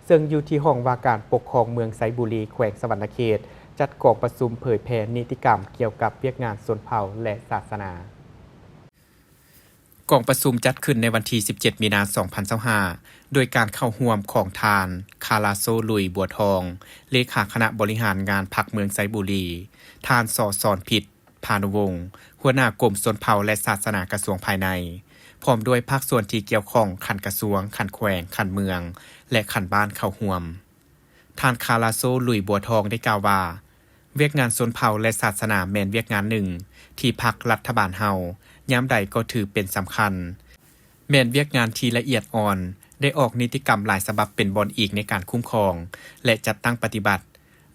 ซึ่งอยู่ที่ห้องว่าการปกครองเมืองไซบุรีแขวงสะหวรรณเขตจัดกองประชุมเผยแพร่นิติกรรมเกี่ยวกับเวียกงานชนเผ่าและศาสนากองประชุมจัดขึ้นในวันที่ 17 มีนาคม 2025 โดยการเข้าร่วมของทานคาราโซลุยบัวทองเลขาคณะบริหารงานพรรคเมืองไซบุรีทานสสอนผิดพานุวงศ์หัวหน้ากรมชนเผ่าและศาสนากระทรวงภายในพร้อมด้วยภาคส่วนที่เกี่ยวข้องขันกระทรวงขันแขวงขันเมืองและขันบ้านเข้าร่วมทานคาราโซลุยบัวทองได้กล่าวว่าเวียกงานชนเผ่าและศาสนาแม่นเวียกงานหนึ่งที่พรรครัฐบาลเฮายามใดก็ถือเป็นสำคัญแม่นเวียกงานที่ละเอียดอ่อนได้ออกนิติกรรมหลายฉบับเป็นบอนอีกในการคุ้มครองและจัดตั้งปฏิบัติ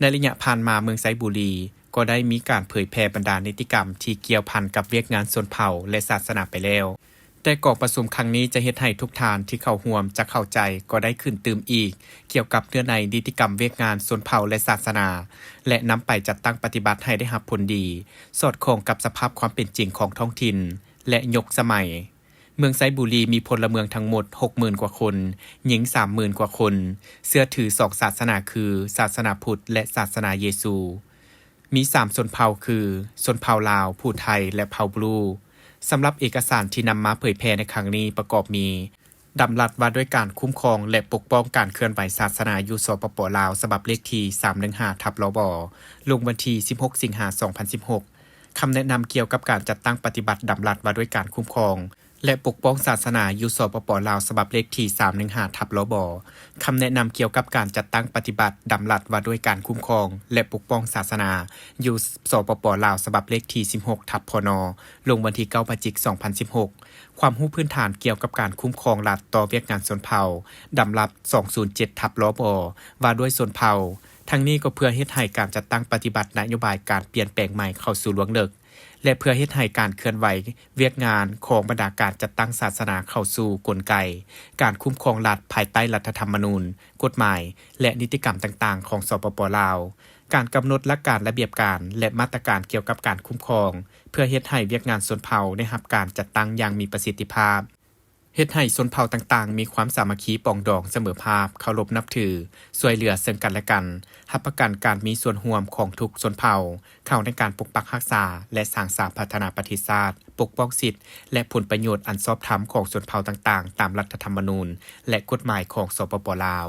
ในระยะผ่านมาเมืองไซบุรีก็ได้มีการเผยแพร่บรรดานิติกรรมที่เกี่ยวพันกับเวียกงานชนเผ่าและศาสนาไปแล้วแต่กองประชุมครั้งนี้จะเฮ็ดให้ทุกทานที่เข้าร่วมจะเข้าใจก็ได้ขึ้นตื่มอีกเกี่ยวกับเนื้อในนิติกรรมเวียกงานชนเผ่าและศาสนาและนำไปจัดตั้งปฏิบัติให้ได้รับผลดีสอดคล้องกับสภาพความเป็นจริงของท้องถิ่นและยกสมัยเมืองไซบุรีมีพลเมืองทั้งหมด 60,000 กว่าคนหญิง 30,000 กว่าคนเชื่อถือ2ศาสนาคือศาสนาพุทธและศาสนาเยซูมี3ชนเผ่าคือชนเผ่าลาวผู้ไทยและเผ่าบลูสำหรับเอกสารที่นำมาเผยแพร่ในครั้งนี้ประกอบมีดำรัสว่าด้วยการคุ้มครองและปกป้องการเคลื่อนไหวศาสนาอยู่สปป.ลาวฉบับเลขที่ 315/ลบลงวันที่ 16 สิงหาคม 2016 คำแนะนำเกี่ยวกับการจัดตั้งปฏิบัติดำรัสว่าด้วยการคุ้มครองและปกป้องศาสนาอยู่สปป.ลาวฉบับเลขที่ 315/ลบคำแนะนำเกี่ยวกับการจัดตั้งปฏิบัติดำรัสว่าด้วยการคุ้มครองและปกป้องศาสนาอยู่สปป.ลาวฉบับเลขที่ 16/พนลงวันที่ 9 พฤศจิกายน 2016 ความรู้พื้นฐานเกี่ยวกับการคุ้มครองรัฐต่อเวียกงานชนเผ่าดำรัส 207/ลบว่าด้วยชนเผ่าทั้งนี้ก็เพื่อเฮ็ดให้การจัดตั้งปฏิบัตินโยบายการเปลี่ยนแปลงใหม่เข้าสู่ลวงเลิกและเพื่อเฮ็ดให้การเคลื่อนไหวเวียกงานของบรรดาการจัดตั้งศาสนาเข้าสู่กลไกการคุ้มครองรัฐภายใต้รัฐธรรมนูญกฎหมายและนิติกรรมต่างๆของสปป.ลาวการกำหนดหลักการระเบียบการและมาตรการเกี่ยวกับการคุ้มครองเพื่อเฮ็ดให้เวียกงานชนเผ่าได้รับการจัดตั้งอย่างมีประสิทธิภาพเฮ็ดให้ชนเผ่าต่างๆมีความสามัคคีปองดองเสมอภาพเคารพนับถือช่วยเหลือซึ่งกันและกันรับประกันการมีส่วนร่วมของทุกชนเผ่าเข้าในการปกปักรักษาและสร้างสรรค์พัฒนาประเทศชาติปกป้องสิทธิและผลประโยชน์อันชอบธรรมของชนเผ่าต่างๆตามรัฐธรรมนูญและกฎหมายของสปป.ลาว